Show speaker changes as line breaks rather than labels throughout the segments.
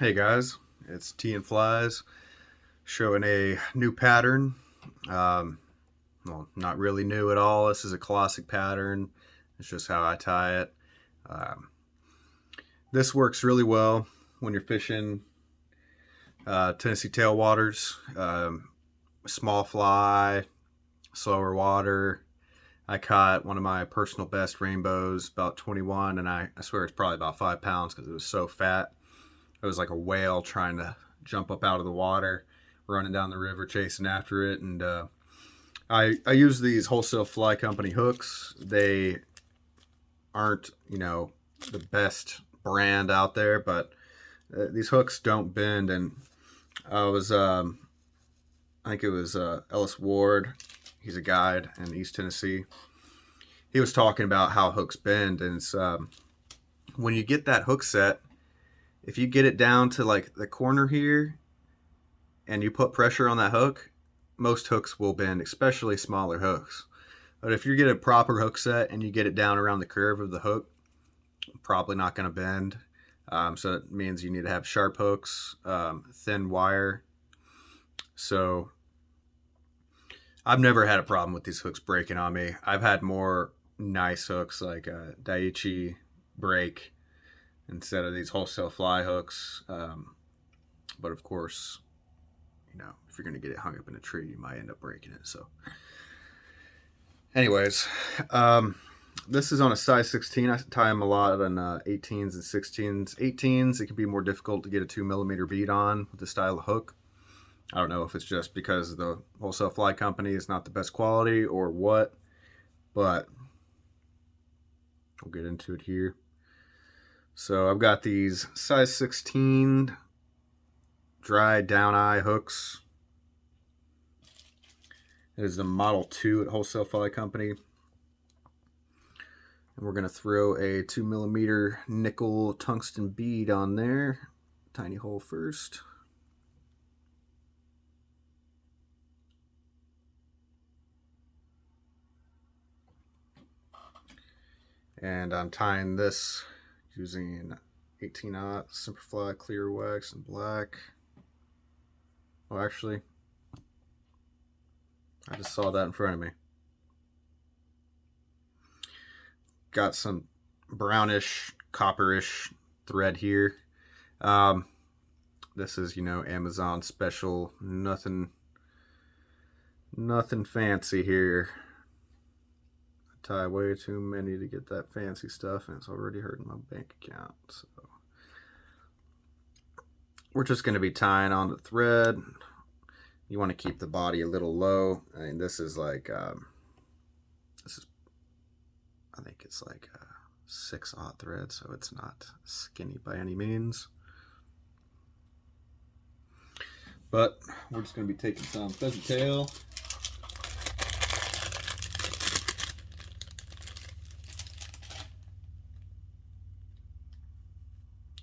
Hey guys, it's TNFlies showing a new pattern. Um, well, not really new at all. This is a classic pattern. It's just how I tie it. Um, this works really well when you're fishing Tennessee tailwaters, small fly, slower water. I caught one of my personal best rainbows, about 21, and I swear it's probably about 5 pounds because it was so fat. It was like a whale trying to jump up out of the water, running down the river, chasing after it. And I use these wholesale fly company hooks. They aren't, the best brand out there, but these hooks don't bend. And I was, I think it was Ellis Ward. He's a guide in East Tennessee. He was talking about how hooks bend, and it's when you get that hook set, if you get it down to like the corner here and you put pressure on that hook, most hooks will bend, especially smaller hooks. But if you get a proper hook set and you get it down around the curve of the hook, probably not going to bend. So it means you need to have sharp hooks, thin wire. So I've never had a problem with these hooks breaking on me. I've had more nice hooks like Daiichi break instead of these wholesale fly hooks. But of course, if you're going to get it hung up in a tree, you might end up breaking it. So, anyways, this is on a size 16. I tie them a lot on 18s and 16s. 18s, it can be more difficult to get a 2 millimeter bead on with this style of hook. I don't know if it's just because the wholesale fly company is not the best quality or what, but we'll get into it here. So I've got these size 16 dry down eye hooks. It is the Model 2 at Wholesale Fly Company. And we're going to throw a 2 millimeter nickel tungsten bead on there. Tiny hole first. And I'm tying this using 18-aught Simplify clear wax and black. Oh, actually, I just saw that in front of me. Got some brownish, copperish thread here. This is, Amazon special. Nothing fancy here. I tie way too many to get that fancy stuff, and it's already hurting my bank account. So we're just going to be tying on the thread. You want to keep the body a little low. I mean, this is like, I think it's like a 6-aught thread, so it's not skinny by any means. But we're just going to be taking some pheasant tail.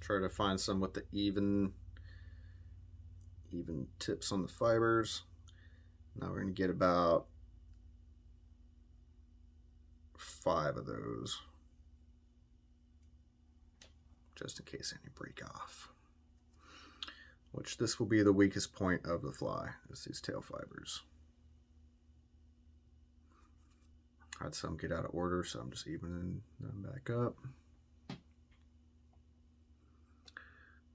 Try to find some with the even tips on the fibers. Now we're going to get about 5 of those, just in case any break off. Which this will be the weakest point of the fly, is these tail fibers. Had some get out of order, so I'm just evening them back up.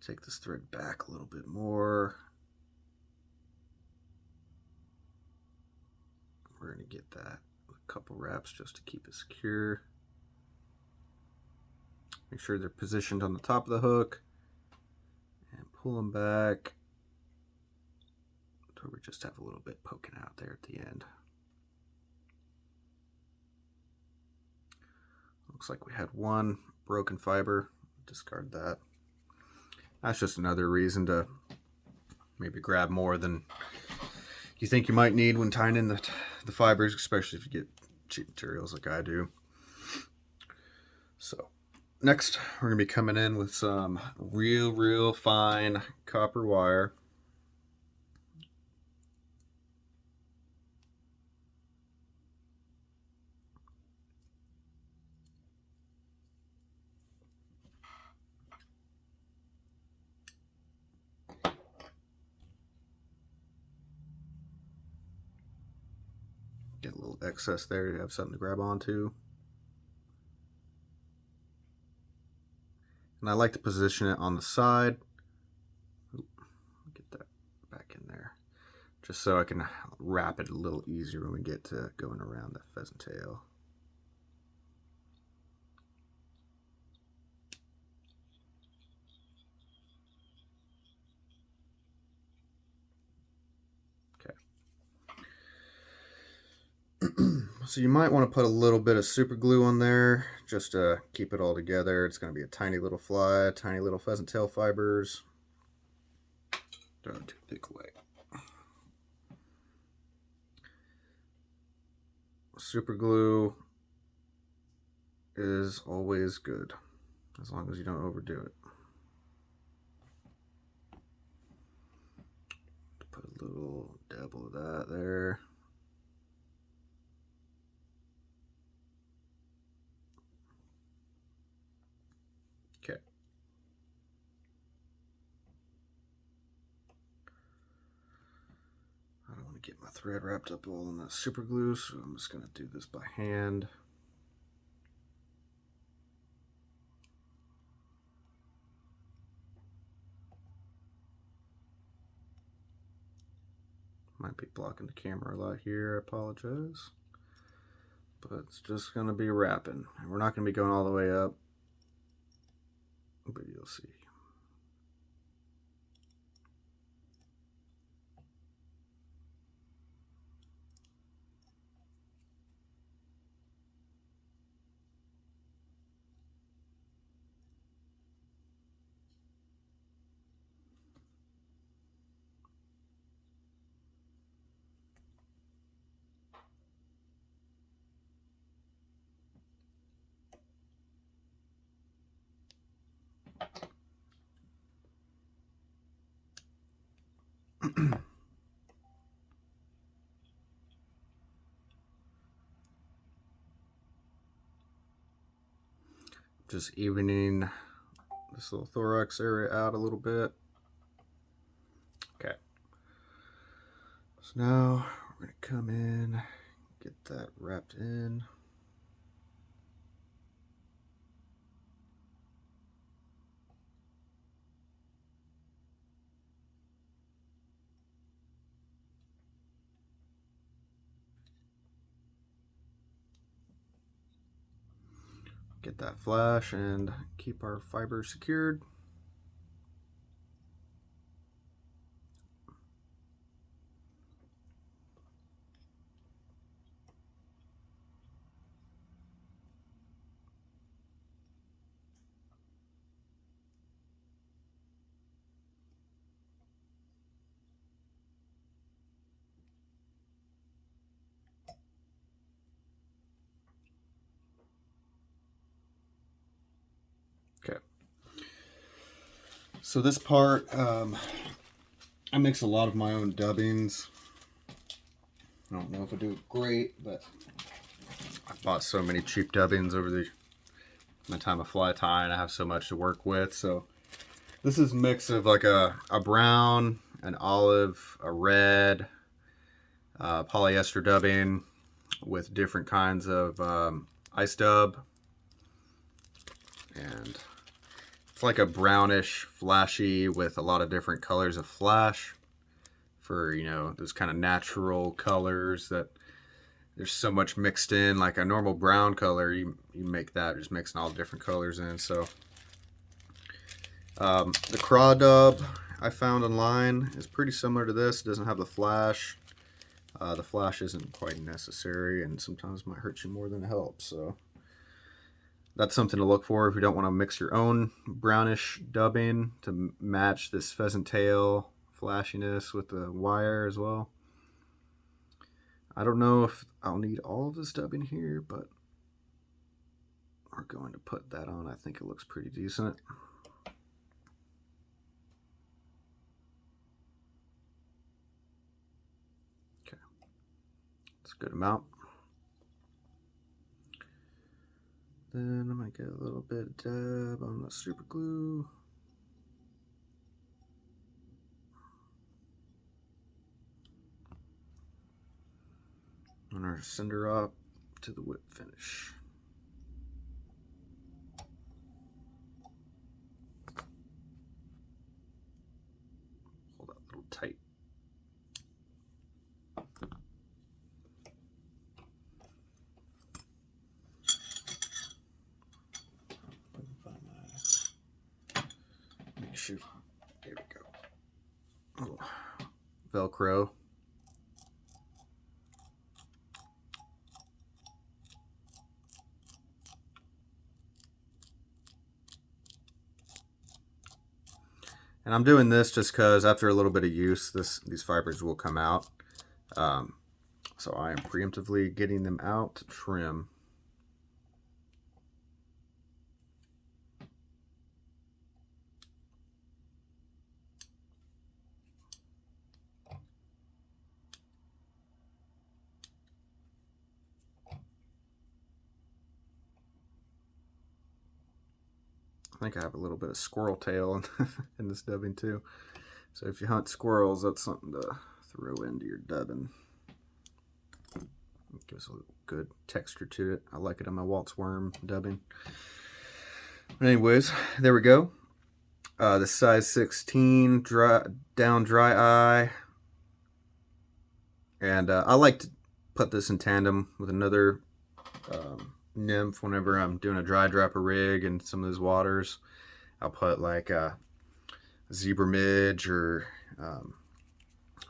Take this thread back a little bit more. We're going to get that a couple wraps just to keep it secure. Make sure they're positioned on the top of the hook. And pull them back until we just have a little bit poking out there at the end. Looks like we had one broken fiber. Discard that. That's just another reason to maybe grab more than you think you might need when tying in the fibers, especially if you get cheap materials like I do. So next, we're going to be coming in with some real fine copper wire. Get a little excess there to have something to grab onto. And I like to position it on the side. Get that back in there. Just so I can wrap it a little easier when we get to going around the pheasant tail. So you might want to put a little bit of super glue on there just to keep it all together. It's going to be a tiny little fly, tiny little pheasant tail fibers. Don't too thick away. Super glue is always good as long as you don't overdo it. Put a little dabble of that there. Okay. I don't want to get my thread wrapped up all in that super glue, so I'm just going to do this by hand. Might be blocking the camera a lot here, I apologize. But it's just going to be wrapping. And we're not going to be going all the way up, but you'll see. Just evening this little thorax area out a little bit. Okay. So now we're going to come in, get that wrapped in. Get that flash and keep our fibers secured. Okay. So this part, I mix a lot of my own dubbings. I don't know if I do it great, but I bought so many cheap dubbings over my time of fly tying. I have so much to work with. So this is a mix of like a brown, an olive, a red, polyester dubbing with different kinds of ice dub. And it's like a brownish flashy with a lot of different colors of flash for, you know, those kind of natural colors that there's so much mixed in. Like a normal brown color, you make that just mixing all the different colors in. So the craw dub I found online is pretty similar to this. It doesn't have the flash. The flash isn't quite necessary and sometimes might hurt you more than it helps. So that's something to look for if you don't want to mix your own brownish dubbing to match this pheasant tail flashiness with the wire as well. I don't know if I'll need all of this dubbing here, but we're going to put that on. I think it looks pretty decent. Okay, that's a good amount. Then I'm going to get a little bit of dab on the super glue. And Run our cinder up to the whip finish. Hold that a little tight. Make sure. There we go. Oh, Velcro. And I'm doing this just because after a little bit of use, these fibers will come out. So I am preemptively getting them out to trim. I think I have a little bit of squirrel tail in this dubbing too. So if you hunt squirrels, that's something to throw into your dubbing. It gives a good texture to it. I like it on my Waltz worm dubbing. But anyways, there we go. The size 16 dry eye. And I like to put this in tandem with another nymph whenever I'm doing a dry dropper rig in some of those waters. I'll put like a zebra midge or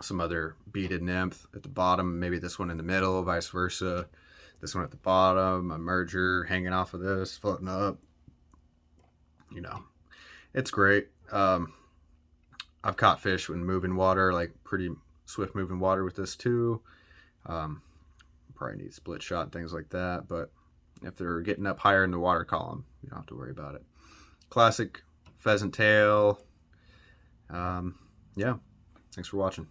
some other beaded nymph at the bottom, maybe this one in the middle, vice versa. This one at the bottom, a merger hanging off of this, floating up. You know, it's great. I've caught fish in moving water, like pretty swift moving water with this too. Probably need split shot and things like that, but if they're getting up higher in the water column, you don't have to worry about it. Classic pheasant tail. Yeah, thanks for watching.